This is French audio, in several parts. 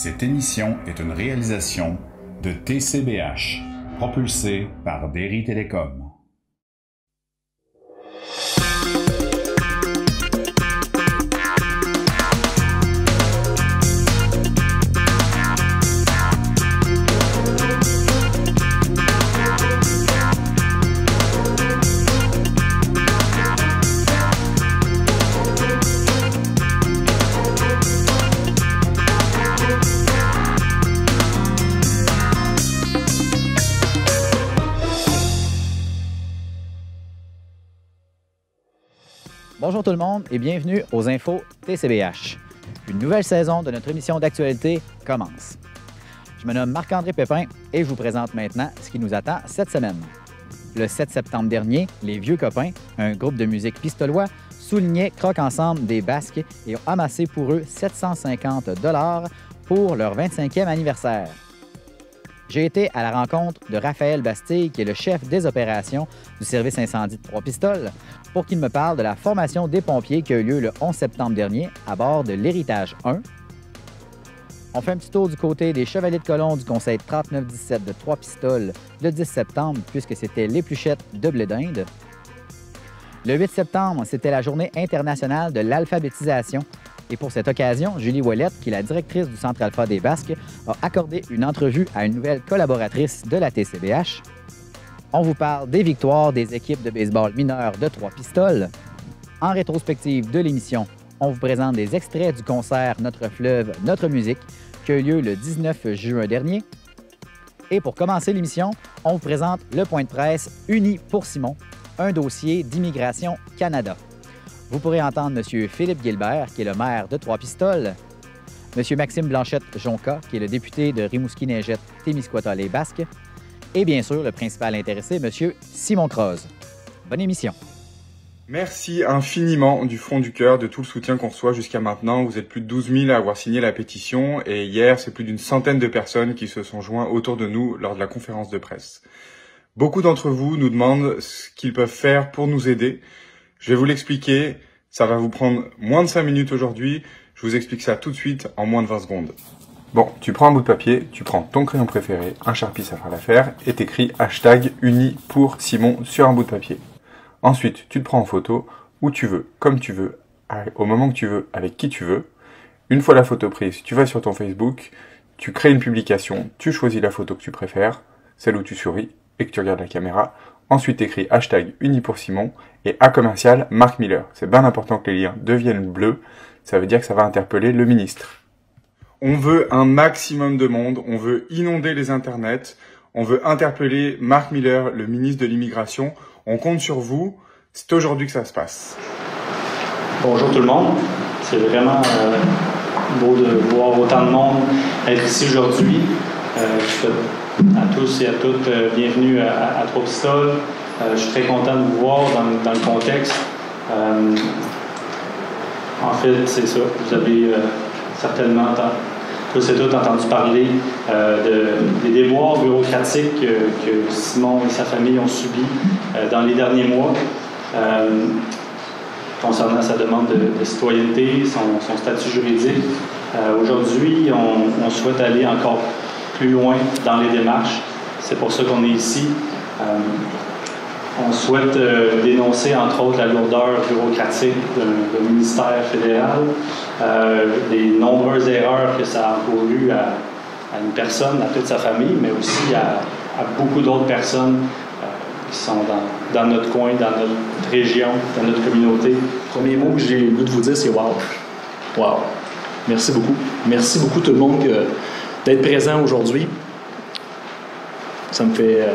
Cette émission est une réalisation de TCBH, propulsée par Derry Télécom. Bonjour tout le monde et bienvenue aux Infos TCBH. Une nouvelle saison de notre émission d'actualité commence. Je me nomme Marc-André Pépin et je vous présente maintenant ce qui nous attend cette semaine. Le 7 septembre dernier, les Vieux Copains, un groupe de musique pistolois, soulignaient Croque ensemble des Basques et ont amassé pour eux 750 $ pour leur 25e anniversaire. J'ai été à la rencontre de Raphaël Bastille, qui est le chef des opérations du service incendie de Trois-Pistoles, pour qu'il me parle de la formation des pompiers qui a eu lieu le 11 septembre dernier à bord de l'Héritage 1. On fait un petit tour du côté des Chevaliers de Colomb du Conseil 3917 de Trois-Pistoles le 10 septembre, puisque c'était l'épluchette de blé d'Inde. Le 8 septembre, c'était la Journée internationale de l'alphabétisation. Et pour cette occasion, Julie Ouellette, qui est la directrice du Centre Alpha des Basques, a accordé une entrevue à une nouvelle collaboratrice de la TCBH. On vous parle des victoires des équipes de baseball mineures de Trois-Pistoles. En rétrospective de l'émission, on vous présente des extraits du concert Notre fleuve, notre musique, qui a eu lieu le 19 juin dernier. Et pour commencer l'émission, on vous présente le point de presse Uni pour Simon, un dossier d'Immigration Canada. Vous pourrez entendre M. Philippe Guilbert, qui est le maire de Trois-Pistoles, M. Maxime Blanchette-Jonca, qui est le député de Rimouski-Neigette-Témiscouata-les-Basques, et bien sûr, le principal intéressé, M. Simon Croze. Bonne émission. Merci infiniment du fond du cœur de tout le soutien qu'on reçoit jusqu'à maintenant. Vous êtes plus de 12 000 à avoir signé la pétition et hier, c'est plus d'une centaine de personnes qui se sont joints autour de nous lors de la conférence de presse. Beaucoup d'entre vous nous demandent ce qu'ils peuvent faire pour nous aider. Je vais vous l'expliquer, ça va vous prendre moins de 5 minutes aujourd'hui, je vous explique ça tout de suite en moins de 20 secondes. Bon, tu prends un bout de papier, tu prends ton crayon préféré, un Sharpie ça fera l'affaire, et t'écris hashtag uni pour Simon sur un bout de papier. Ensuite, tu te prends en photo, où tu veux, comme tu veux, au moment que tu veux, avec qui tu veux. Une fois la photo prise, tu vas sur ton Facebook, tu crées une publication, tu choisis la photo que tu préfères, celle où tu souris et que tu regardes la caméra. Ensuite, t'écris hashtag uni pour Simon et A commercial Marc Miller. C'est bien important que les liens deviennent bleus. Ça veut dire que ça va interpeller le ministre. On veut un maximum de monde. On veut inonder les internets. On veut interpeller Marc Miller, le ministre de l'Immigration. On compte sur vous. C'est aujourd'hui que ça se passe. Bonjour tout le monde. C'est vraiment beau de voir autant de monde être ici aujourd'hui. À tous et à toutes, bienvenue à Trois-Pistoles. Je suis très content de vous voir dans le contexte. En fait, c'est ça. Vous avez certainement tous et toutes entendu parler des déboires bureaucratiques que Simon et sa famille ont subis dans les derniers mois concernant sa demande de citoyenneté, son statut juridique. Aujourd'hui, on souhaite aller encore plus loin dans les démarches. C'est pour ça qu'on est ici. On souhaite dénoncer, entre autres, la lourdeur bureaucratique d'un ministère fédéral, les nombreuses erreurs que ça a encouru à une personne, à toute sa famille, mais aussi à beaucoup d'autres personnes qui sont dans notre coin, dans notre région, dans notre communauté. Le premier mot que j'ai le goût de vous dire, c'est « wow ». Wow. Merci beaucoup. Merci beaucoup tout le monde d'être présent aujourd'hui. Ça me fait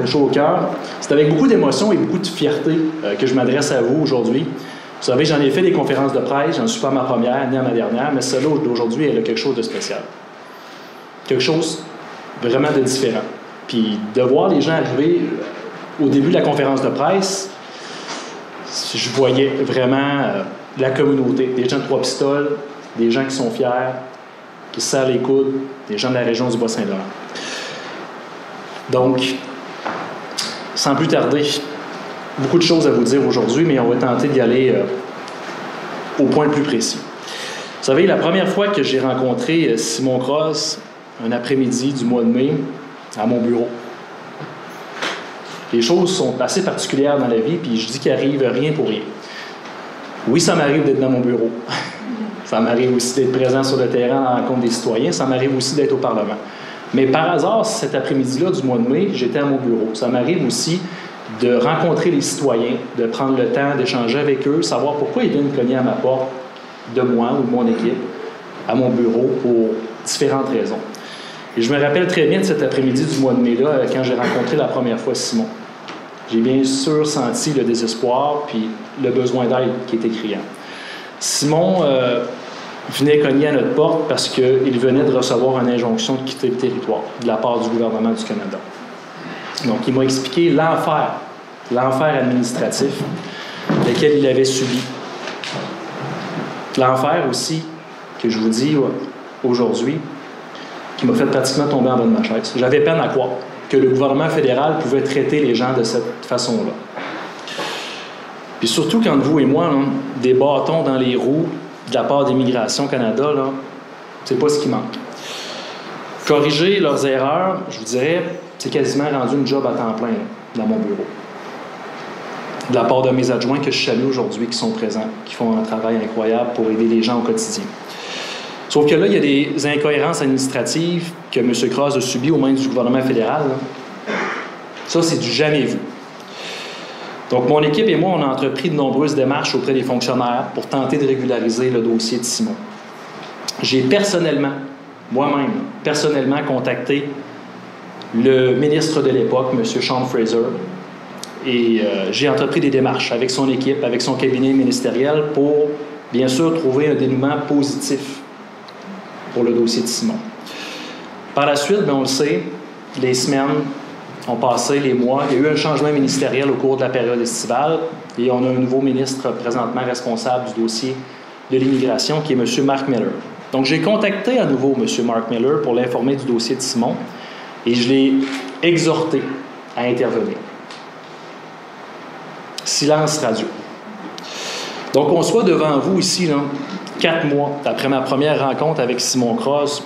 chaud au cœur. C'est avec beaucoup d'émotion et beaucoup de fierté que je m'adresse à vous aujourd'hui. Vous savez, j'en ai fait des conférences de presse, j'en suis pas à ma première, ni à ma dernière, mais celle-là d'aujourd'hui, elle a quelque chose de spécial. Quelque chose vraiment de différent. Puis de voir les gens arriver au début de la conférence de presse, je voyais vraiment la communauté, des gens de Trois-Pistoles, des gens qui sont fiers, qui se serrent les coudes, des gens de la région du Bas-Saint-Laurent. Donc, sans plus tarder, beaucoup de choses à vous dire aujourd'hui, mais on va tenter d'y aller au point le plus précis. Vous savez, la première fois que j'ai rencontré Simon Cross, un après-midi du mois de mai, à mon bureau, les choses sont assez particulières dans la vie, puis je dis qu'il arrive rien pour rien. Oui, ça m'arrive d'être dans mon bureau. Ça m'arrive aussi d'être présent sur le terrain à la rencontre des citoyens. Ça m'arrive aussi d'être au Parlement. Mais par hasard, cet après-midi-là du mois de mai, j'étais à mon bureau. Ça m'arrive aussi de rencontrer les citoyens, de prendre le temps d'échanger avec eux, savoir pourquoi ils viennent cogner à ma porte de moi ou de mon équipe à mon bureau pour différentes raisons. Et je me rappelle très bien de cet après-midi du mois de mai-là, quand j'ai rencontré la première fois Simon. J'ai bien sûr senti le désespoir puis le besoin d'aide qui était criant. Simon venait cogner à notre porte parce qu'il venait de recevoir une injonction de quitter le territoire de la part du gouvernement du Canada. Donc, il m'a expliqué l'enfer administratif lequel il avait subi. L'enfer aussi, que je vous dis aujourd'hui, qui m'a fait pratiquement tomber en bas de ma chaise. J'avais peine à croire que le gouvernement fédéral pouvait traiter les gens de cette façon-là. Puis surtout quand vous et moi, là, des bâtons dans les roues de la part d'Immigration Canada, là, c'est pas ce qui manque. Corriger leurs erreurs, je vous dirais, c'est quasiment rendu une job à temps plein là, dans mon bureau. De la part de mes adjoints que je salue aujourd'hui, qui sont présents, qui font un travail incroyable pour aider les gens au quotidien. Sauf que là, il y a des incohérences administratives que M. Cross a subies aux mains du gouvernement fédéral. Là. Ça, c'est du jamais vu. Donc, mon équipe et moi, on a entrepris de nombreuses démarches auprès des fonctionnaires pour tenter de régulariser le dossier de Simon. J'ai personnellement, moi-même, contacté le ministre de l'époque, M. Sean Fraser, et j'ai entrepris des démarches avec son équipe, avec son cabinet ministériel pour, bien sûr, trouver un dénouement positif pour le dossier de Simon. Par la suite, bien, on le sait, les semaines ont passé, les mois. Il y a eu un changement ministériel au cours de la période estivale et on a un nouveau ministre présentement responsable du dossier de l'immigration qui est M. Mark Miller. Donc, j'ai contacté à nouveau M. Mark Miller pour l'informer du dossier de Simon et je l'ai exhorté à intervenir. Silence radio. Donc, on soit devant vous ici, là, 4 mois après ma première rencontre avec Simon Cross.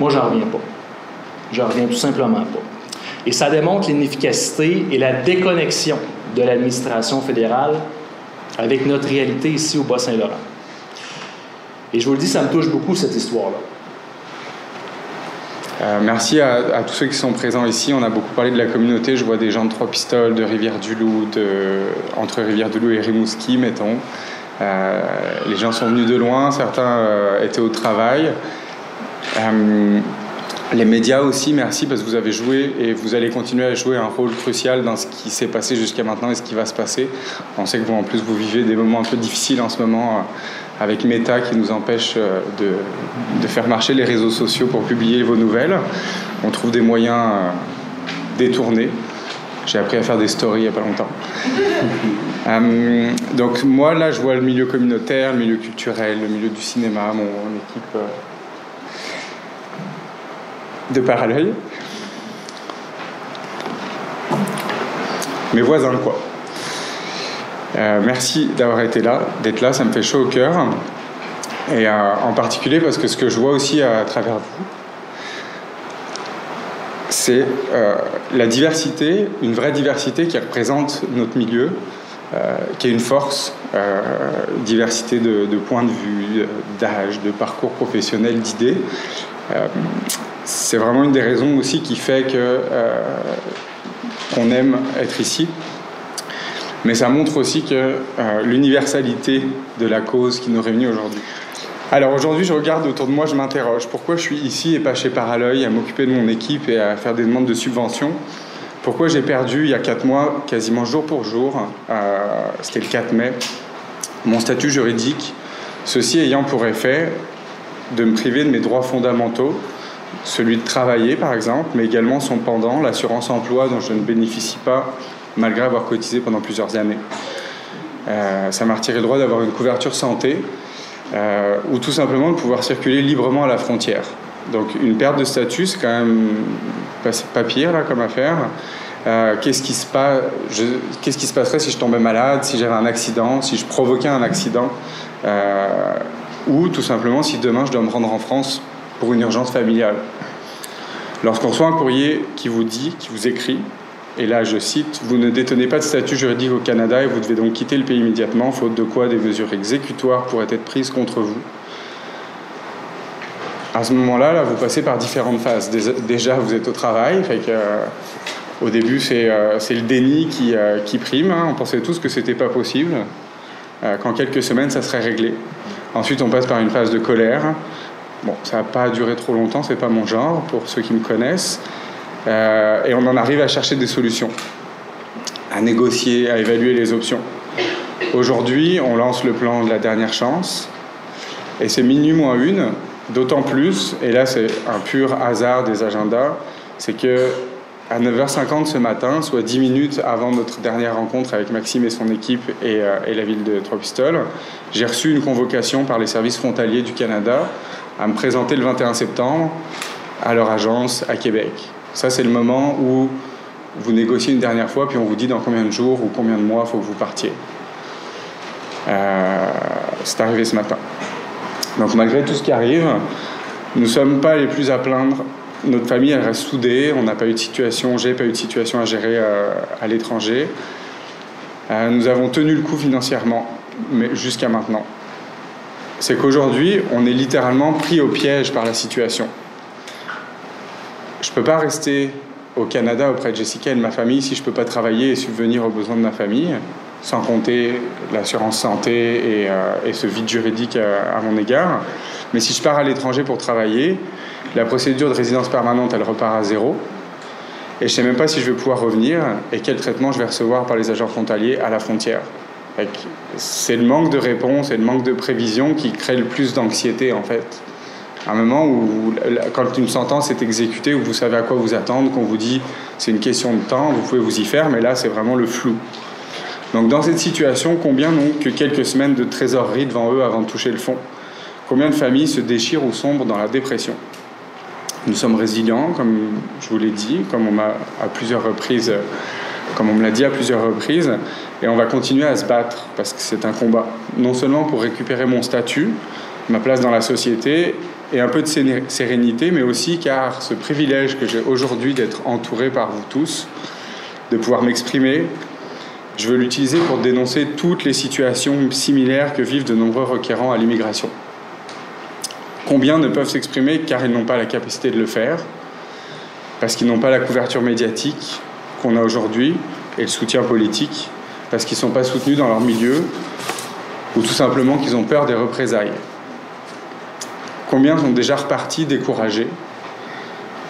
Moi, j'en reviens pas. J'en reviens tout simplement pas. Et ça démontre l'inefficacité et la déconnexion de l'administration fédérale avec notre réalité ici au Bas-Saint-Laurent. Et je vous le dis, ça me touche beaucoup, cette histoire-là. Merci à tous ceux qui sont présents ici. On a beaucoup parlé de la communauté. Je vois des gens de Trois-Pistoles, de Rivière-du-Loup, entre Rivière-du-Loup et Rimouski, mettons. Les gens sont venus de loin, certains étaient au travail. Les médias aussi, merci, parce que vous avez joué et vous allez continuer à jouer un rôle crucial dans ce qui s'est passé jusqu'à maintenant et ce qui va se passer. On sait que vous, en plus, vous vivez des moments un peu difficiles en ce moment avec Meta qui nous empêche de faire marcher les réseaux sociaux pour publier vos nouvelles. On trouve des moyens détournés. J'ai appris à faire des stories il n'y a pas longtemps. Donc moi, là, je vois le milieu communautaire, le milieu culturel, le milieu du cinéma, mon équipe de parallèle. Mes voisins, quoi. Merci d'avoir été là, d'être là, ça me fait chaud au cœur. Et en particulier parce que ce que je vois aussi à travers vous, c'est la diversité, une vraie diversité qui représente notre milieu, qui est une force, diversité de points de vue, d'âge, de parcours professionnel, d'idées. C'est vraiment une des raisons aussi qui fait qu'on aime être ici. Mais ça montre aussi que l'universalité de la cause qui nous réunit aujourd'hui. Alors aujourd'hui, je regarde autour de moi, je m'interroge. Pourquoi je suis ici et pas chez Paralleuil à m'occuper de mon équipe et à faire des demandes de subventions? Pourquoi j'ai perdu, il y a 4 mois, quasiment jour pour jour, c'était le 4 mai, mon statut juridique, ceci ayant pour effet de me priver de mes droits fondamentaux, celui de travailler par exemple, mais également son pendant, l'assurance emploi dont je ne bénéficie pas malgré avoir cotisé pendant plusieurs années. Ça m'a retiré le droit d'avoir une couverture santé ou tout simplement de pouvoir circuler librement à la frontière. Donc une perte de statut, c'est quand même pas pire là, comme affaire. Qu'est-ce qui se passerait si je tombais malade, si j'avais un accident, si je provoquais un accident? ou tout simplement si demain je dois me rendre en France pour une urgence familiale. Lorsqu'on reçoit un courrier qui vous écrit, et là je cite, « Vous ne détenez pas de statut juridique au Canada et vous devez donc quitter le pays immédiatement, faute de quoi des mesures exécutoires pourraient être prises contre vous. » À ce moment-là, là, vous passez par différentes phases. Déjà, vous êtes au travail, fait que, au début, c'est le déni qui prime. Hein. On pensait tous que c'était pas possible, qu'en quelques semaines, ça serait réglé. Ensuite, on passe par une phase de colère. Bon, ça n'a pas duré trop longtemps, c'est pas mon genre, pour ceux qui me connaissent. Et on en arrive à chercher des solutions, à négocier, à évaluer les options. Aujourd'hui, on lance le plan de la dernière chance, et c'est minuit moins une, d'autant plus, et là c'est un pur hasard des agendas, c'est que à 9h50 ce matin, soit 10 minutes avant notre dernière rencontre avec Maxime et son équipe et la ville de Trois-Pistoles, j'ai reçu une convocation par les services frontaliers du Canada à me présenter le 21 septembre à leur agence à Québec. Ça, c'est le moment où vous négociez une dernière fois, puis on vous dit dans combien de jours ou combien de mois il faut que vous partiez. C'est arrivé ce matin. Donc malgré tout ce qui arrive, nous ne sommes pas les plus à plaindre. Notre famille, elle reste soudée. On n'a pas eu de situation, j'ai pas eu de situation à gérer à l'étranger. Nous avons tenu le coup financièrement, mais jusqu'à maintenant. C'est qu'aujourd'hui, on est littéralement pris au piège par la situation. Je ne peux pas rester au Canada auprès de Jessica et de ma famille si je ne peux pas travailler et subvenir aux besoins de ma famille, sans compter l'assurance santé et ce vide juridique à mon égard. Mais si je pars à l'étranger pour travailler, la procédure de résidence permanente, elle repart à zéro. Et je ne sais même pas si je vais pouvoir revenir et quel traitement je vais recevoir par les agents frontaliers à la frontière. C'est le manque de réponse et le manque de prévision qui crée le plus d'anxiété, en fait. À un moment où, quand une sentence est exécutée, où vous savez à quoi vous attendre, qu'on vous dit c'est une question de temps, vous pouvez vous y faire, mais là, c'est vraiment le flou. Donc, dans cette situation, combien n'ont que quelques semaines de trésorerie devant eux avant de toucher le fond? Combien de familles se déchirent ou sombrent dans la dépression? Nous sommes résilients, comme je vous l'ai dit, comme on me l'a dit à plusieurs reprises, et on va continuer à se battre, parce que c'est un combat. Non seulement pour récupérer mon statut, ma place dans la société, et un peu de sérénité, mais aussi car ce privilège que j'ai aujourd'hui d'être entouré par vous tous, de pouvoir m'exprimer, je veux l'utiliser pour dénoncer toutes les situations similaires que vivent de nombreux requérants à l'immigration. Combien ne peuvent s'exprimer car ils n'ont pas la capacité de le faire, parce qu'ils n'ont pas la couverture médiatique qu'on a aujourd'hui et le soutien politique, parce qu'ils ne sont pas soutenus dans leur milieu, ou tout simplement qu'ils ont peur des représailles. Combien sont déjà repartis découragés?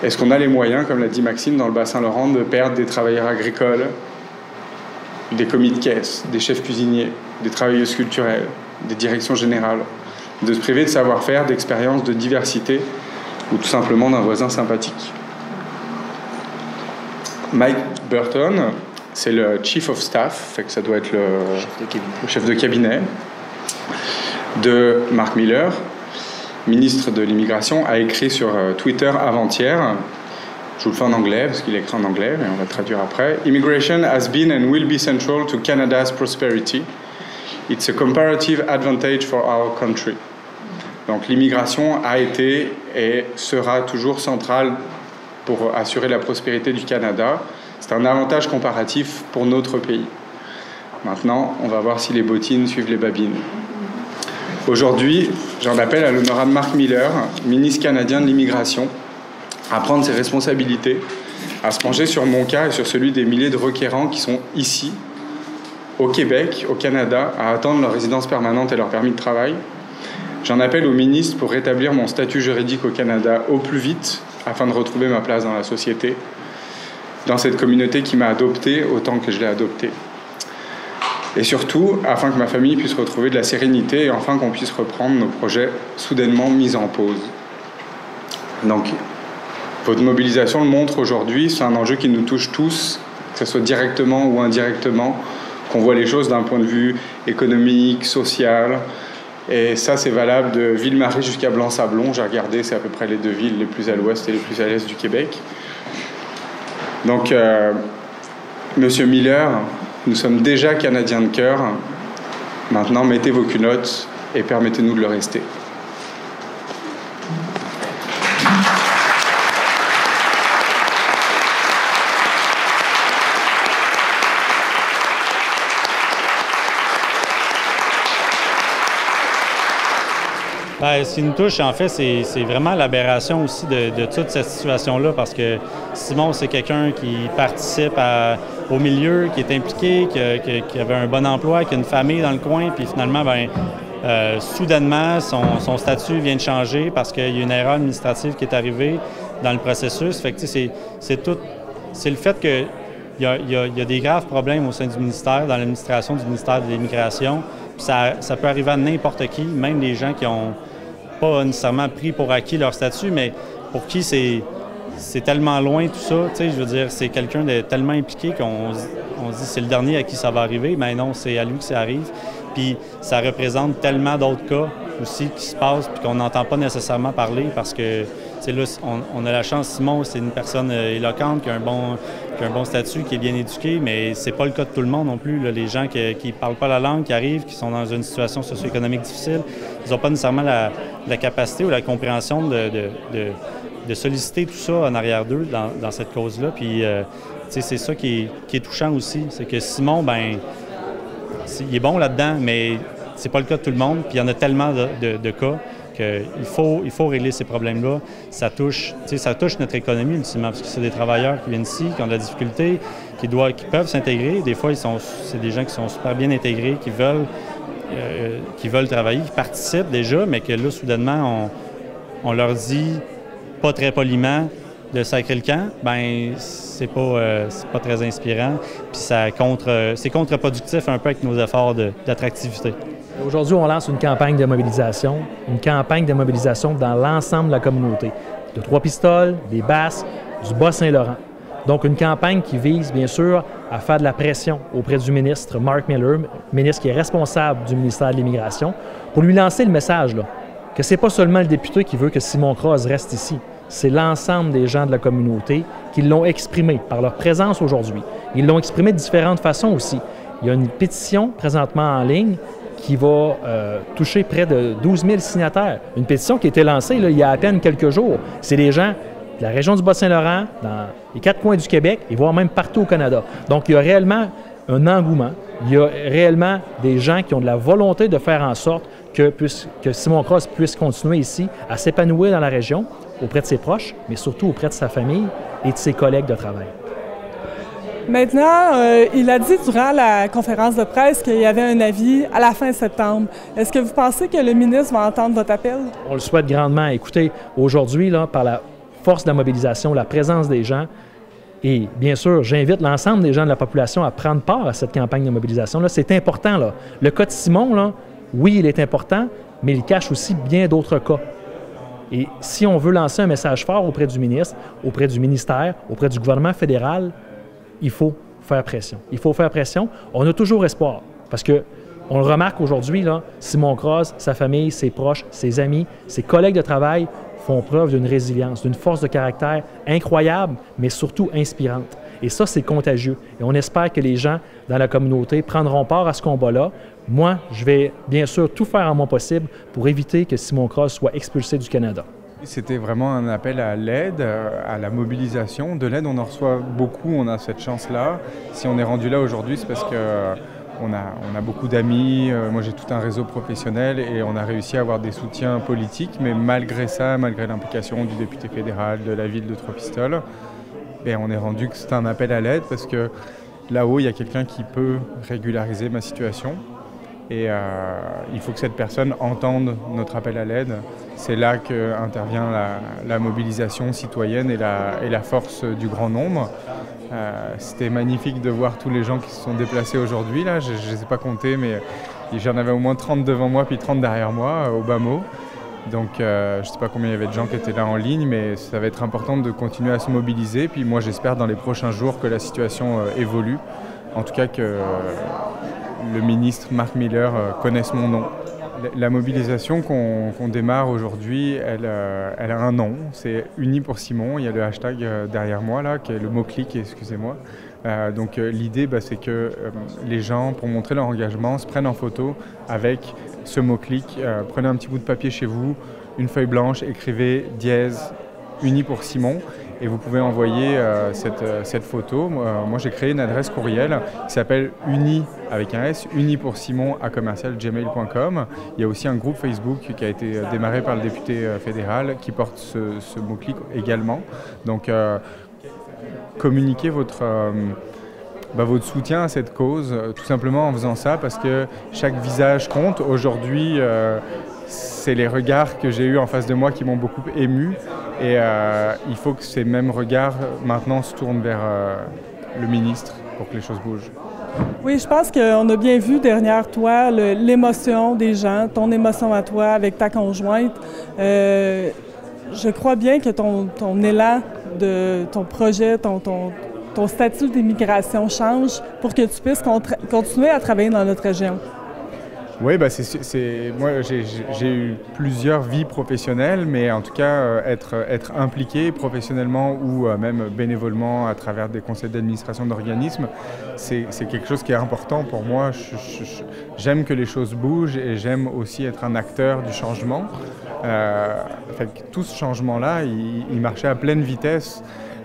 Est-ce qu'on a les moyens, comme l'a dit Maxime, dans le bassin Laurent, de perdre des travailleurs agricoles, des commis de caisse, des chefs cuisiniers, des travailleuses culturelles, des directions générales, de se priver de savoir-faire, d'expérience, de diversité, ou tout simplement d'un voisin sympathique? Mike Burton, c'est le Chief of Staff, fait que ça doit être le chef de cabinet de Mark Miller, ministre de l'Immigration, a écrit sur Twitter avant-hier, je vous le fais en anglais parce qu'il est écrit en anglais, mais on va le traduire après. Immigration has been and will be central to Canada's prosperity. It's a comparative advantage for our country. Donc l'immigration a été et sera toujours centrale pour assurer la prospérité du Canada. C'est un avantage comparatif pour notre pays. Maintenant, on va voir si les bottines suivent les babines. Aujourd'hui, j'en appelle à l'honorable Mark Miller, ministre canadien de l'immigration, à prendre ses responsabilités, à se pencher sur mon cas et sur celui des milliers de requérants qui sont ici, au Québec, au Canada, à attendre leur résidence permanente et leur permis de travail. J'en appelle au ministre pour rétablir mon statut juridique au Canada au plus vite, afin de retrouver ma place dans la société, dans cette communauté qui m'a adopté autant que je l'ai adopté. Et surtout, afin que ma famille puisse retrouver de la sérénité et enfin qu'on puisse reprendre nos projets soudainement mis en pause. Donc, votre mobilisation le montre aujourd'hui, c'est un enjeu qui nous touche tous, que ce soit directement ou indirectement, qu'on voit les choses d'un point de vue économique, social. Et ça, c'est valable de Ville-Marie jusqu'à Blanc-Sablon. J'ai regardé, c'est à peu près les deux villes les plus à l'ouest et les plus à l'est du Québec. Donc, Monsieur Miller, nous sommes déjà Canadiens de cœur. Maintenant, mettez vos culottes et permettez-nous de le rester. Bien, ce qui nous touche, en fait, c'est vraiment l'aberration aussi de toute cette situation-là, parce que Simon, c'est quelqu'un qui participe au milieu, qui est impliqué, qui avait un bon emploi, qui a une famille dans le coin, puis finalement, soudainement, son statut vient de changer parce qu'il y a une erreur administrative qui est arrivée dans le processus. Fait que, c'est le fait qu'il y a des graves problèmes au sein du ministère, dans l'administration du ministère de l'Immigration. Ça peut arriver à n'importe qui, même des gens qui n'ont pas nécessairement pris pour acquis leur statut, mais pour qui c'est tellement loin tout ça. Je veux dire, c'est quelqu'un de tellement impliqué qu'on se dit c'est le dernier à qui ça va arriver. Mais non, c'est à lui que ça arrive. Puis ça représente tellement d'autres cas aussi qui se passent puis qu'on n'entend pas nécessairement parler parce que là, on a la chance, Simon, c'est une personne éloquente, qui a un bon statut, qui est bien éduqué, mais c'est pas le cas de tout le monde non plus. Là. Les gens qui ne parlent pas la langue, qui arrivent, qui sont dans une situation socio-économique difficile, ils n'ont pas nécessairement la capacité ou la compréhension de solliciter tout ça en arrière d'eux dans cette cause-là. Puis, c'est ça qui est touchant aussi. C'est que Simon, il est bon là-dedans, mais c'est pas le cas de tout le monde. Puis il y en a tellement de cas qu'il faut régler ces problèmes-là. Ça touche notre économie, ultimement, parce que c'est des travailleurs qui viennent ici, qui ont de la difficulté, qui peuvent s'intégrer. Des fois, c'est des gens qui sont super bien intégrés, qui veulent travailler, qui participent déjà, mais que là, soudainement, on leur dit, pas très poliment, de sacrer le camp, c'est pas très inspirant. Puis c'est contre-productif un peu avec nos efforts d'attractivité. Aujourd'hui, on lance une campagne de mobilisation dans l'ensemble de la communauté, de Trois-Pistoles, des Basses, du Bas-Saint-Laurent. Donc, une campagne qui vise, bien sûr, à faire de la pression auprès du ministre Mark Miller, ministre qui est responsable du ministère de l'Immigration, pour lui lancer le message là, que ce n'est pas seulement le député qui veut que Simon Cross reste ici, c'est l'ensemble des gens de la communauté qui l'ont exprimé par leur présence aujourd'hui. Ils l'ont exprimé de différentes façons aussi. Il y a une pétition présentement en ligne qui va toucher près de 12 000 signataires. Une pétition qui a été lancée là, il y a à peine quelques jours. C'est des gens de la région du Bas-Saint-Laurent, dans les 4 coins du Québec, et voire même partout au Canada. Donc, il y a réellement un engouement. Il y a réellement des gens qui ont de la volonté de faire en sorte que Simon Cross puisse continuer ici à s'épanouir dans la région, auprès de ses proches, mais surtout auprès de sa famille et de ses collègues de travail. Maintenant, il a dit durant la conférence de presse qu'il y avait un avis à la fin septembre. Est-ce que vous pensez que le ministre va entendre votre appel? On le souhaite grandement. Écoutez, aujourd'hui, par la force de la mobilisation, la présence des gens, et bien sûr, j'invite l'ensemble des gens de la population à prendre part à cette campagne de mobilisation. C'est important. Là. Le cas de Simon, là, oui, il est important, mais il cache aussi bien d'autres cas. Et si on veut lancer un message fort auprès du ministre, auprès du ministère, auprès du gouvernement fédéral, il faut faire pression. Il faut faire pression. On a toujours espoir parce qu'on le remarque aujourd'hui, Simon Cross, sa famille, ses proches, ses amis, ses collègues de travail font preuve d'une résilience, d'une force de caractère incroyable, mais surtout inspirante. Et ça, c'est contagieux. Et on espère que les gens dans la communauté prendront part à ce combat-là. Moi, je vais bien sûr tout faire en mon possible pour éviter que Simon Cross soit expulsé du Canada. C'était vraiment un appel à l'aide, à la mobilisation. De l'aide, on en reçoit beaucoup, on a cette chance-là. Si on est rendu là aujourd'hui, c'est parce qu'on a beaucoup d'amis. Moi, j'ai tout un réseau professionnel et on a réussi à avoir des soutiens politiques. Mais malgré ça, malgré l'implication du député fédéral, de la ville de Trois-Pistoles, on est rendu que c'est un appel à l'aide parce que là-haut, il y a quelqu'un qui peut régulariser ma situation. Et il faut que cette personne entende notre appel à l'aide. C'est là qu'intervient la mobilisation citoyenne et la force du grand nombre. C'était magnifique de voir tous les gens qui se sont déplacés aujourd'hui. Là. Je ne les ai pas comptés, mais j'en avais au moins 30 devant moi puis 30 derrière moi, au bas mot. Donc je ne sais pas combien il y avait de gens qui étaient là en ligne, mais ça va être important de continuer à se mobiliser. Puis moi, j'espère dans les prochains jours que la situation évolue. En tout cas, que le ministre Mark Miller connaisse mon nom. La mobilisation qu'on démarre aujourd'hui, elle a un nom, c'est Unis pour Simon. Il y a le hashtag derrière moi, là, qui est le mot-clic, excusez-moi. Donc l'idée, c'est que les gens, pour montrer leur engagement, se prennent en photo avec ce mot-clic. Prenez un petit bout de papier chez vous, une feuille blanche, écrivez dièse Uni pour Simon. Et vous pouvez envoyer cette photo. Moi, j'ai créé une adresse courriel qui s'appelle uni, avec un S, unipoursimon@gmail.com. Il y a aussi un groupe Facebook qui a été démarré par le député fédéral qui porte ce mot-clic également. Donc, communiquez votre soutien à cette cause, tout simplement en faisant ça, parce que chaque visage compte. Aujourd'hui, c'est les regards que j'ai eus en face de moi qui m'ont beaucoup ému. Et il faut que ces mêmes regards maintenant se tournent vers le ministre pour que les choses bougent. Oui, je pense qu'on a bien vu derrière toi l'émotion des gens, ton émotion à toi avec ta conjointe. Je crois bien que ton élan de ton projet, ton statut d'immigration change pour que tu puisses continuer à travailler dans notre région. Oui, moi j'ai eu plusieurs vies professionnelles, mais en tout cas être impliqué professionnellement ou même bénévolement à travers des conseils d'administration d'organismes, c'est quelque chose qui est important pour moi. J'aime que les choses bougent et j'aime aussi être un acteur du changement. Tout ce changement-là, il marchait à pleine vitesse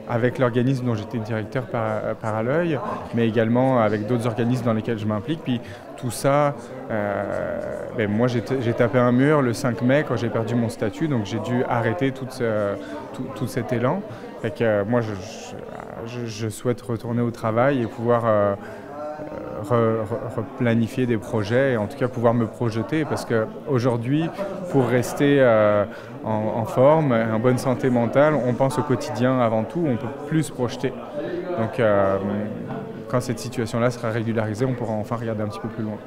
avec l'organisme dont j'étais directeur par l'œil, mais également avec d'autres organismes dans lesquels je m'implique. Puis tout ça, moi j'ai tapé un mur le 5 mai quand j'ai perdu mon statut, donc j'ai dû arrêter tout cet élan. Fait que, moi je souhaite retourner au travail et pouvoir replanifier des projets et en tout cas pouvoir me projeter, parce qu'aujourd'hui, pour rester en forme, en bonne santé mentale, on pense au quotidien avant tout, on peut plus se projeter. Donc quand cette situation-là sera régularisée, on pourra enfin regarder un petit peu plus loin.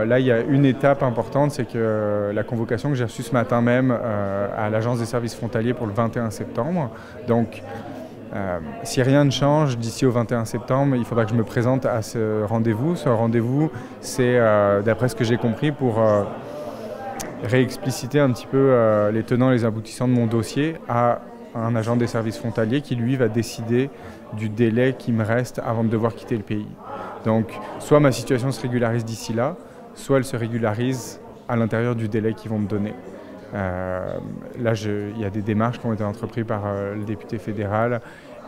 Là, il y a une étape importante, c'est que la convocation que j'ai reçue ce matin même à l'Agence des services frontaliers pour le 21 septembre. Donc, si rien ne change d'ici au 21 septembre, il faudra que je me présente à ce rendez-vous. Ce rendez-vous, c'est, d'après ce que j'ai compris, pour réexpliciter un petit peu les tenants et les aboutissants de mon dossier à un agent des services frontaliers qui, lui, va décider du délai qui me reste avant de devoir quitter le pays. Donc, soit ma situation se régularise d'ici là, soit elle se régularise à l'intérieur du délai qu'ils vont me donner. Là, il y a des démarches qui ont été entreprises par le député fédéral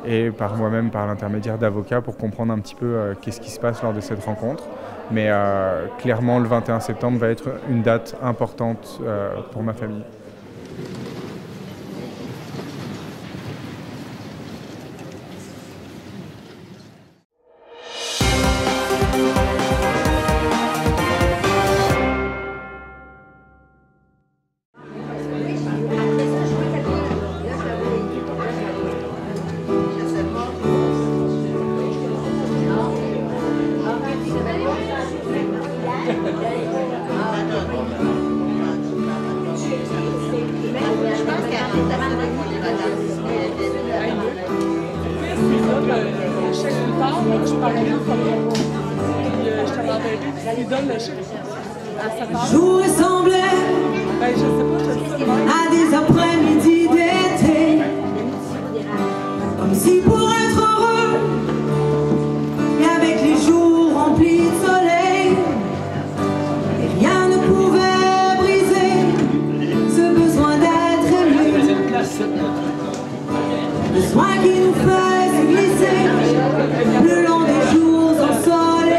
et par moi-même, par l'intermédiaire d'avocats, pour comprendre un petit peu qu'est-ce qui se passe lors de cette rencontre. Mais clairement, le 21 septembre va être une date importante pour ma famille. Jour ressemblait à des après-midi d'été, comme si pour être heureux, mais avec les jours remplis de soleil, et rien ne pouvait briser ce besoin d'être aimé, besoin qui nous fait glisser le long des jours ensoleillés.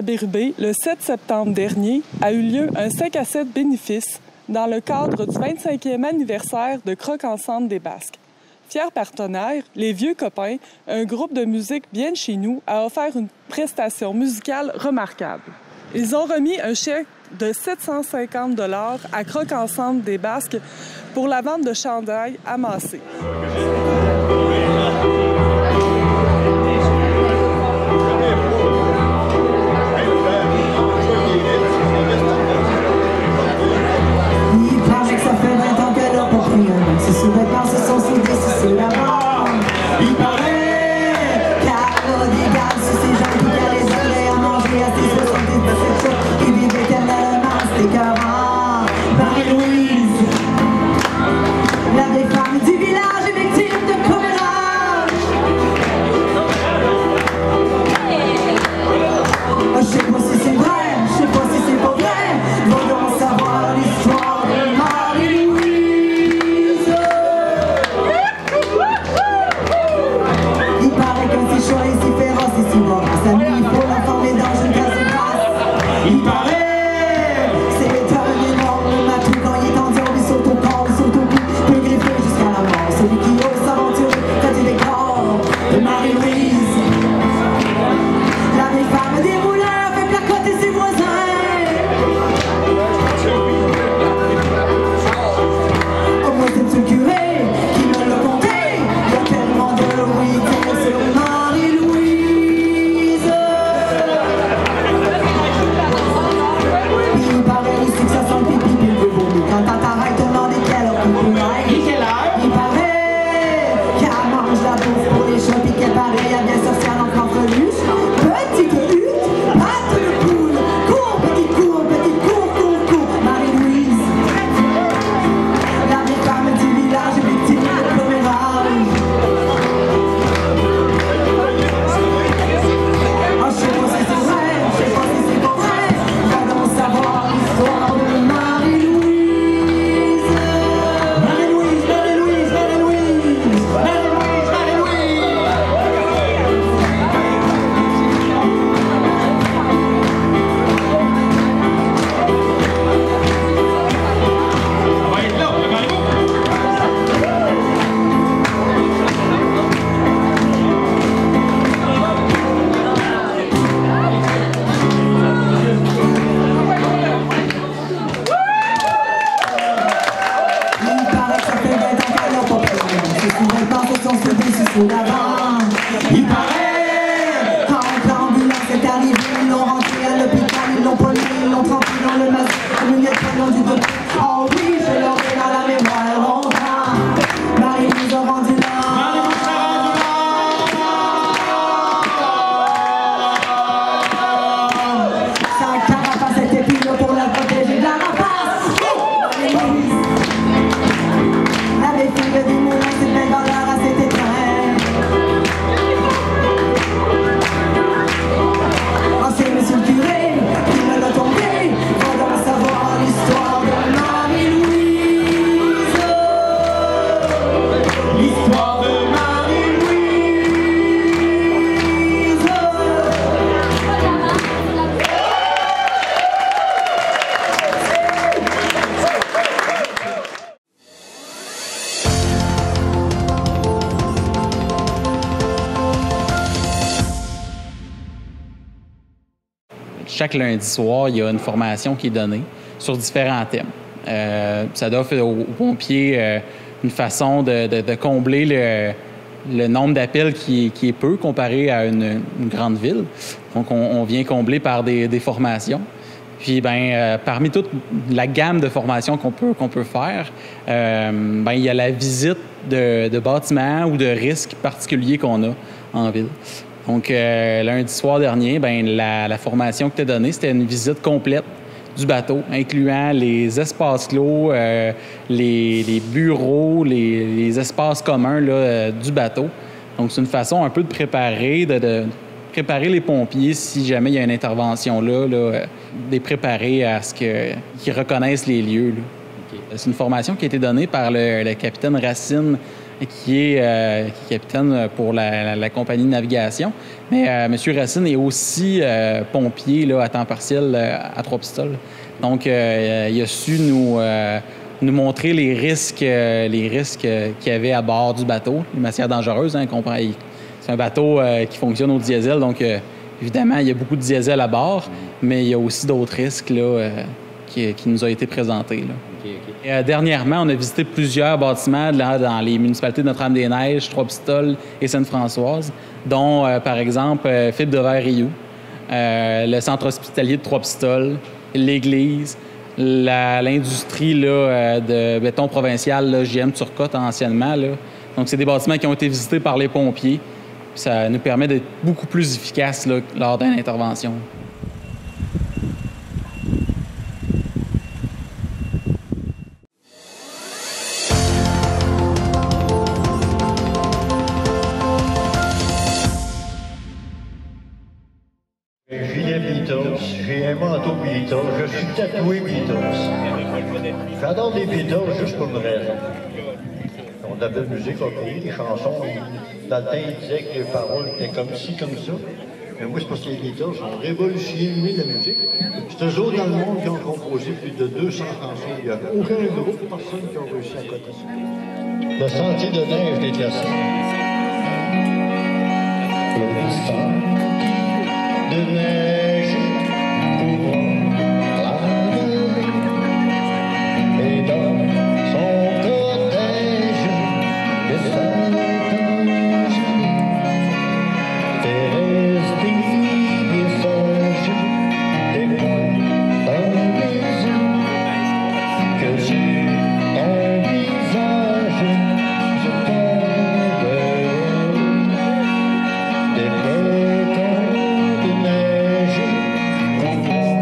à Bérubé, le 7 septembre dernier, a eu lieu un 5-à-7 bénéfice dans le cadre du 25e anniversaire de Croque Ensemble des Basques. Fiers partenaires, les Vieux Copains, un groupe de musique bien de chez nous, a offert une prestation musicale remarquable. Ils ont remis un chèque de 750 $ à Croque Ensemble des Basques pour la vente de chandails amassés. Il paraît, quand l'ambulance est arrivée, ils l'ont rentré à l'hôpital, ils l'ont poli, ils l'ont trempé dans le masque, la lumière prénom du docteur. Oh oui, je leur ai dans la mémoire longtemps. Marie nous a rendu là. Sa carapace était pile pour la protéger de la rapace. La fille des moulins, c'est belle dans la race, c'était très. Monsieur le curé, qui me l'a tombé, pendant savoir l'histoire de Marie-Louise. L'histoire de Marie-Louise. Chaque lundi soir, il y a une formation qui est donnée sur différents thèmes. Ça offre aux pompiers une façon de combler le nombre d'appels qui est peu comparé à une grande ville. Donc, on vient combler par des formations. Puis, parmi toute la gamme de formations qu'on peut faire, il y a la visite de bâtiments ou de risques particuliers qu'on a en ville. Donc, lundi soir dernier, la formation qui était donnée, c'était une visite complète du bateau, incluant les espaces clos, les bureaux, les espaces communs là, du bateau. Donc, c'est une façon un peu de préparer, de préparer les pompiers si jamais il y a une intervention là, de les préparer à ce qu'ils reconnaissent les lieux. Là. Okay. C'est une formation qui a été donnée par le capitaine Racine qui est capitaine pour la compagnie de navigation. Mais M. Racine est aussi pompier là, à temps partiel à Trois-Pistoles. Donc, il a su nous montrer les risques qu'il y avait à bord du bateau, les matières dangereuses. Hein, c'est un bateau qui fonctionne au diesel, donc évidemment, il y a beaucoup de diesel à bord, mais il y a aussi d'autres risques là, qui nous ont été présentés. Là. Et, dernièrement, on a visité plusieurs bâtiments là, dans les municipalités de Notre-Dame-des-Neiges, Trois-Pistoles et Sainte-Françoise, dont, par exemple, Fibre de Verre Rioux, le centre hospitalier de Trois-Pistoles, l'église, l'industrie de béton provincial, là, JM Turcotte anciennement. Là. Donc, c'est des bâtiments qui ont été visités par les pompiers. Puis ça nous permet d'être beaucoup plus efficaces là, lors d'une intervention. Julien Beatles, j'ai un manteau Beatles, je suis tatoué Beatles. J'adore les Beatles juste pour une raison. On avait de musique, ok, les chansons, dans le temps, ils disaient que les paroles étaient comme ci, comme ça. Mais moi, c'est parce que les Beatles ont révolutionné la musique. C'est eux autres dans le monde qui ont composé plus de 200 chansons. Il n'y a aucun groupe, personne qui a réussi à côté ça. Le sentier de neige des glaçons. De neige couvrant la mer et dans son cortège des anges Thérèse des sages des points dans les yeux que sur ton visage je tombe des petons de neige couvrant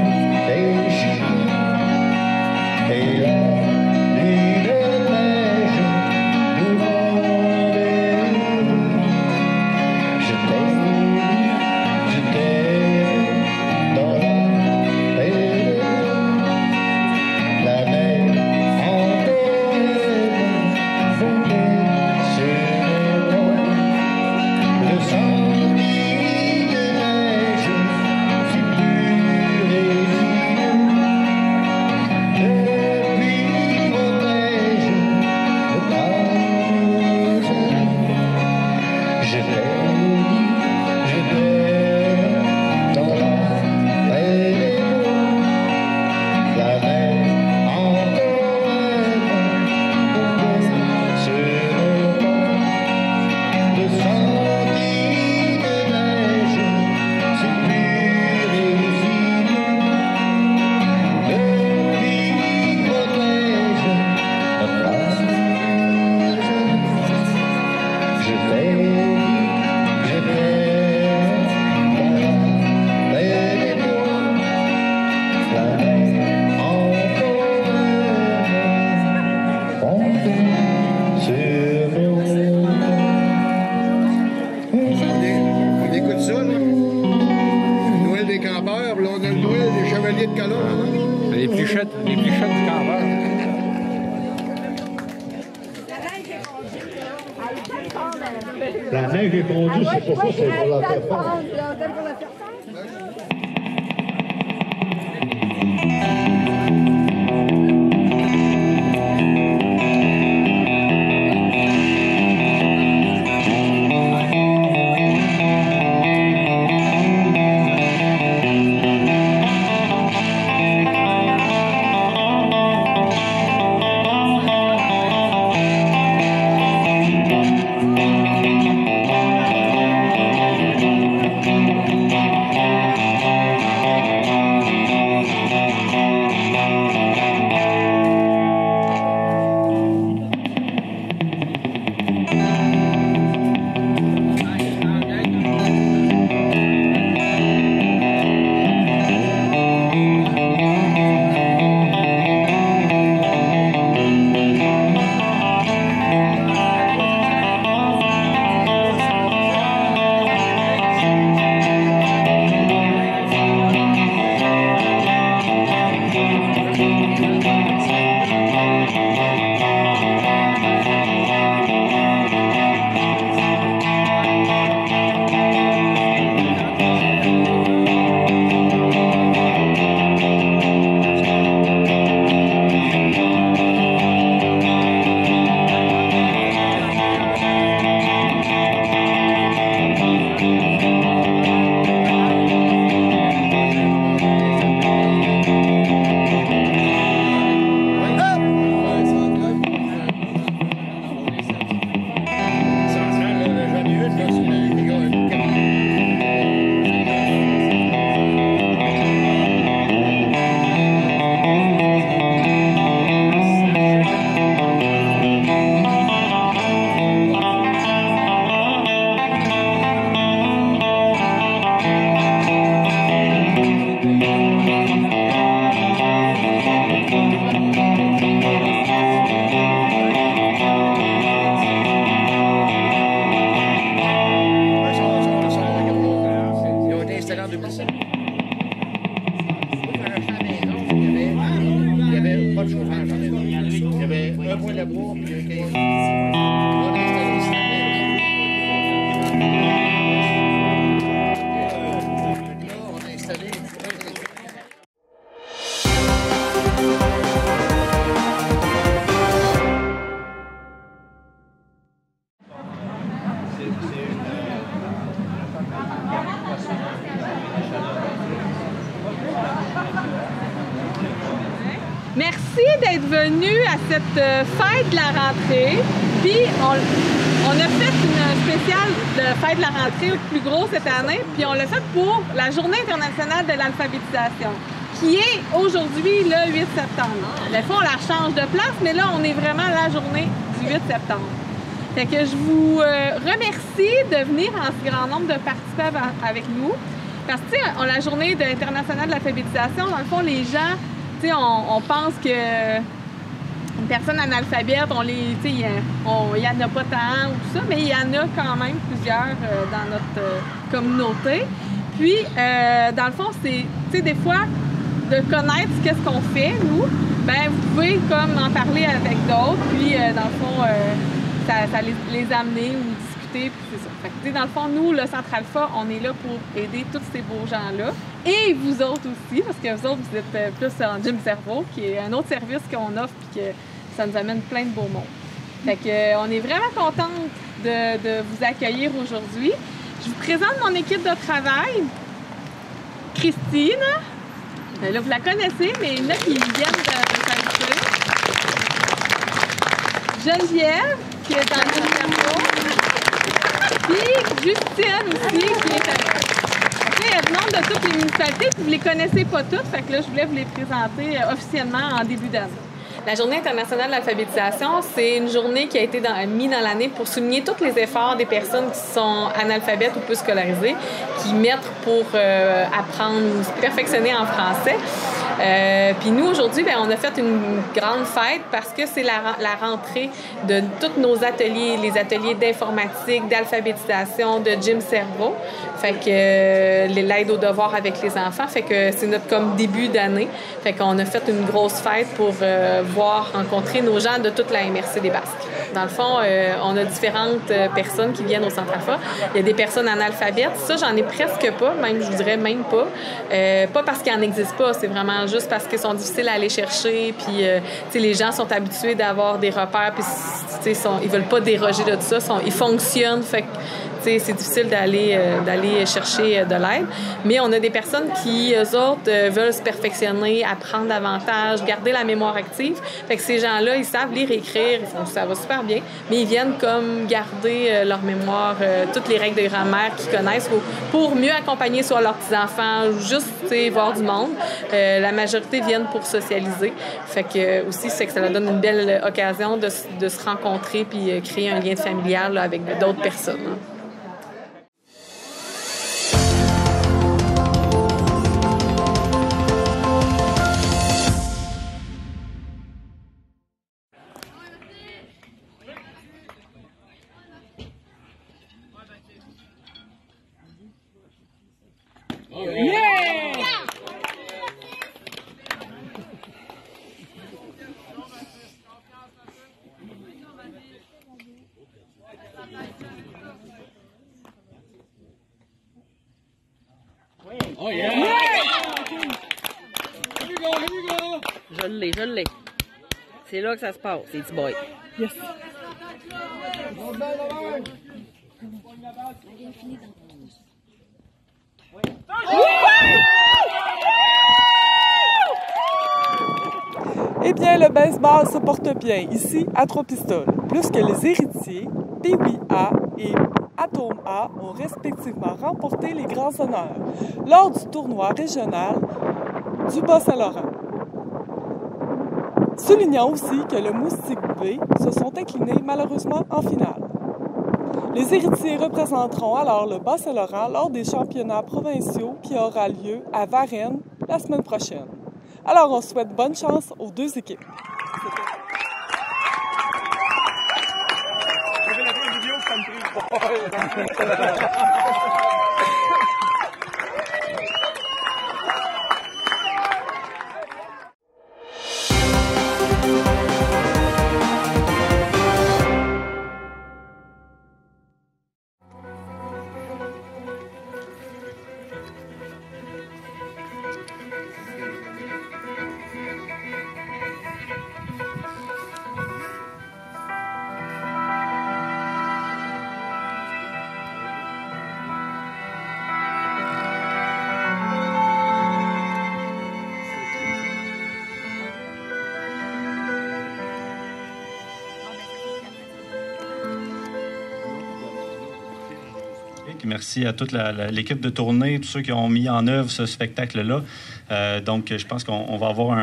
les chiens et la nuit de neige nous rendait je t'aime dans la paix la neige en poème fondée sur les ponts le sentier de neige si pur et fileux depuis protège le page je t'aime dans la paix des mots la neige en poème fondée sur le pont le sentier de neige, c'est pur et fileux. Depuis protège notre plage. Je t'aime dans la paix des bois, la neige en poème fondée sur le haut. On écoute ça, là. Le Noël des campeurs, puis là, on a le Noël des chevaliers de colon. Hein? Les pluchettes du campeur. La neige est fondue, c'est pour ça, c'est pour la faire fondre. de chauffage. Il y avait un point de bois, puis un 15. On a installé le système. Là, on a installé le chauffage électrique. Merci d'être venu à cette fête de la rentrée. Puis on a fait une spéciale de fête de la rentrée, le plus gros cette année. Puis on l'a fait pour la Journée internationale de l'alphabétisation, qui est aujourd'hui le 8 septembre. Des fois, on la change de place, mais là, on est vraiment la journée du 8 septembre. Fait que je vous remercie de venir en si grand nombre de participer avec nous. Parce que, tu sais, la Journée internationale de l'alphabétisation, dans le fond, les gens... On pense que une personne analphabète, il n'y en a pas tant ou tout ça, mais il y en a quand même plusieurs dans notre communauté. Puis, dans le fond, c'est des fois de connaître qu'est-ce qu'on fait, nous, ben vous pouvez comme en parler avec d'autres, puis dans le fond, ça les amener ou discuter, puis c'est ça. Fait que, dans le fond, nous, le Centre Alpha, on est là pour aider tous ces beaux gens-là. Et vous autres aussi, parce que vous autres, vous êtes plus en Gym Cerveau, qui est un autre service qu'on offre, puis que ça nous amène plein de beaux mondes. Fait que, on est vraiment contente de vous accueillir aujourd'hui. Je vous présente mon équipe de travail. Christine, là, vous la connaissez, mais il y en a qui viennent de s'inviter. Geneviève, qui est dans Gym Cerveau. Puis Justine aussi, qui est avec. Elles viennent de toutes les municipalités, puis vous les connaissez pas toutes, fait que là, je voulais vous les présenter officiellement en début d'année. La Journée internationale de l'alphabétisation, c'est une journée qui a été mise dans l'année pour souligner tous les efforts des personnes qui sont analphabètes ou peu scolarisées, qui mettent pour apprendre ou se perfectionner en français. Puis nous, aujourd'hui, on a fait une grande fête parce que c'est la rentrée de tous nos ateliers, les ateliers d'informatique, d'alphabétisation, de Gym Cerveau. Fait que l'aide aux devoirs avec les enfants, fait que c'est notre comme début d'année. Fait qu'on a fait une grosse fête pour rencontrer nos gens de toute la MRC des Basques. Dans le fond, on a différentes personnes qui viennent au Centre Alpha. Il y a des personnes analphabètes. Ça, j'en ai presque pas, même, je vous dirais même pas. Pas parce qu'il n'en existe pas, c'est vraiment juste parce qu'ils sont difficiles à aller chercher. Puis, les gens sont habitués d'avoir des repères, puis ils veulent pas déroger de tout ça. Ils fonctionnent, fait que c'est difficile d'aller chercher de l'aide. Mais on a des personnes qui, eux autres, veulent se perfectionner, apprendre davantage, garder la mémoire active. Fait que ces gens-là, ils savent lire et écrire, ça va super bien, mais ils viennent comme garder leur mémoire, toutes les règles de grammaire qu'ils connaissent pour mieux accompagner soit leurs petits-enfants ou juste voir du monde. La majorité viennent pour socialiser. Fait que aussi, c'est que ça leur donne une belle occasion de se rencontrer puis créer un lien familial là, avec d'autres personnes. Hein. Oh yeah! Je l'ai. C'est là que ça se passe, c'est petit boy. Yes! Eh bien, le baseball se porte bien ici à Trois-Pistoles, plus que les héritiers, Pee-Wee A et Atome A ont respectivement remporté les grands honneurs lors du tournoi régional du Bas-Saint-Laurent. Soulignons aussi que le Moustique B se sont inclinés malheureusement en finale. Les héritiers représenteront alors le Bas-Saint-Laurent lors des championnats provinciaux qui aura lieu à Varennes la semaine prochaine. Alors on souhaite bonne chance aux deux équipes. merci à toute l'équipe de tournée, tous ceux qui ont mis en œuvre ce spectacle-là. Donc, je pense qu'on va avoir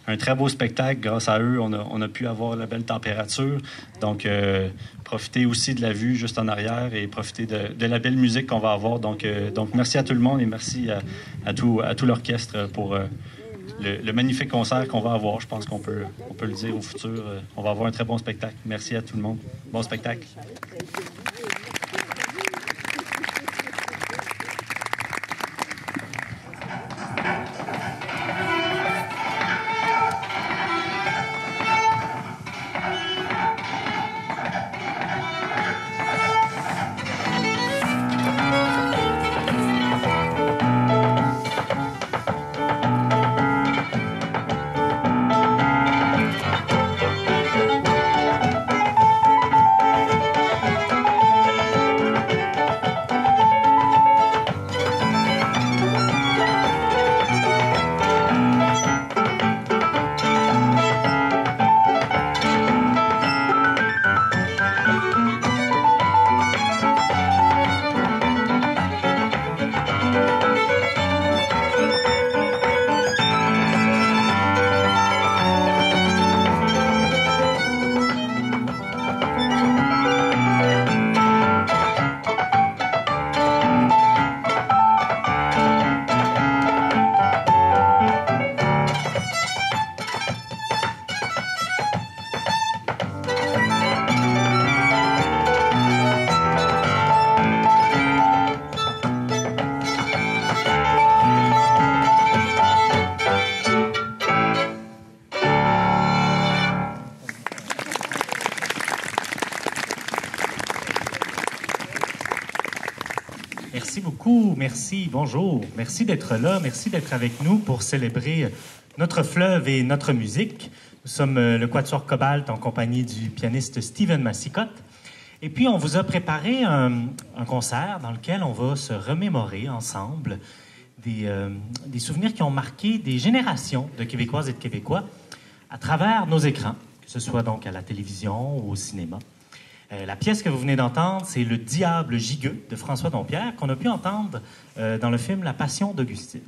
un très beau spectacle. Grâce à eux, on a pu avoir la belle température. Donc, profitez aussi de la vue juste en arrière et profitez de la belle musique qu'on va avoir. Donc, merci à tout le monde et merci à tout l'orchestre pour le magnifique concert qu'on va avoir. Je pense qu'on peut le dire au futur. On va avoir un très bon spectacle. Merci à tout le monde. Bon spectacle. Merci beaucoup, merci, bonjour. Merci d'être là, merci d'être avec nous pour célébrer notre fleuve et notre musique. Nous sommes le Quatuor Cobalt en compagnie du pianiste Steven Massicotte. Et puis, on vous a préparé un concert dans lequel on va se remémorer ensemble des souvenirs qui ont marqué des générations de Québécoises et de Québécois à travers nos écrans, que ce soit donc à la télévision ou au cinéma. La pièce que vous venez d'entendre, c'est Le Diable gigueux de François Dompierre, qu'on a pu entendre dans le film La Passion d'Augustine.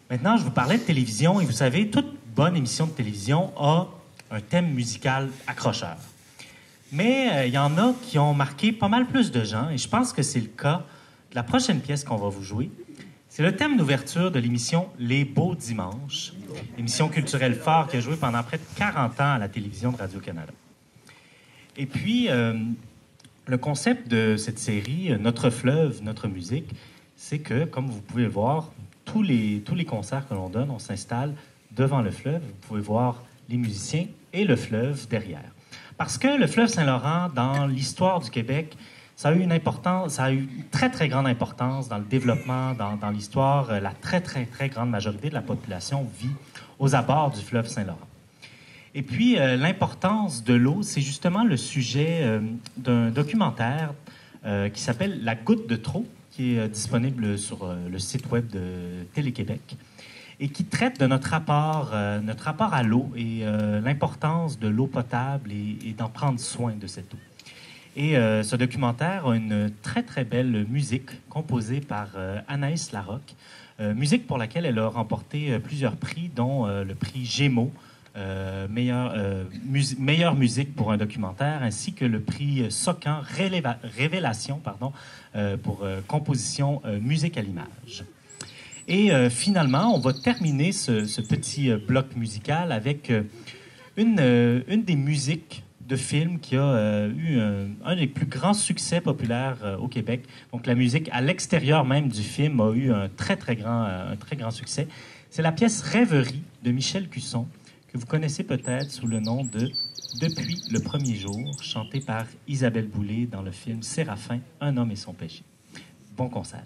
Maintenant, je vous parlais de télévision, et vous savez, toute bonne émission de télévision a un thème musical accrocheur. Mais il y en a qui ont marqué pas mal plus de gens, et je pense que c'est le cas de la prochaine pièce qu'on va vous jouer. C'est le thème d'ouverture de l'émission Les Beaux Dimanches, émission culturelle phare qui a joué pendant près de 40 ans à la télévision de Radio-Canada. Et puis, le concept de cette série, Notre fleuve, notre musique, c'est que, comme vous pouvez le voir, tous les concerts que l'on donne, on s'installe devant le fleuve. Vous pouvez voir les musiciens et le fleuve derrière. Parce que le fleuve Saint-Laurent, dans l'histoire du Québec, ça a eu une très, très grande importance dans le développement, dans l'histoire. La très, très, très grande majorité de la population vit aux abords du fleuve Saint-Laurent. Et puis, l'importance de l'eau, c'est justement le sujet d'un documentaire qui s'appelle « La goutte de trop », qui est disponible sur le site web de Télé-Québec, et qui traite de notre rapport à l'eau et l'importance de l'eau potable et d'en prendre soin de cette eau. Et ce documentaire a une très, très belle musique composée par Anaïs Larocque, musique pour laquelle elle a remporté plusieurs prix, dont le prix Gémeaux, meilleure musique pour un documentaire, ainsi que le prix Socan Révélation pour composition musique à l'image. Et finalement, on va terminer ce petit bloc musical avec une des musiques de film qui a eu un des plus grands succès populaires au Québec. Donc la musique à l'extérieur même du film a eu un très grand succès. C'est la pièce Rêverie de Michel Cusson, que vous connaissez peut-être sous le nom de « Depuis le premier jour », chanté par Isabelle Boulay dans le film Séraphin, Un homme et son péché. Bon concert.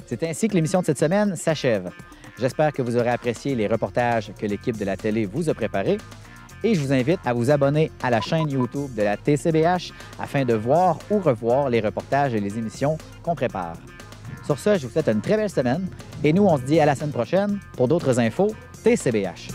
C'est ainsi que l'émission de cette semaine s'achève. J'espère que vous aurez apprécié les reportages que l'équipe de la télé vous a préparés et je vous invite à vous abonner à la chaîne YouTube de la TCBH afin de voir ou revoir les reportages et les émissions qu'on prépare. Sur ce, je vous souhaite une très belle semaine et nous, on se dit à la semaine prochaine pour d'autres infos TCBH.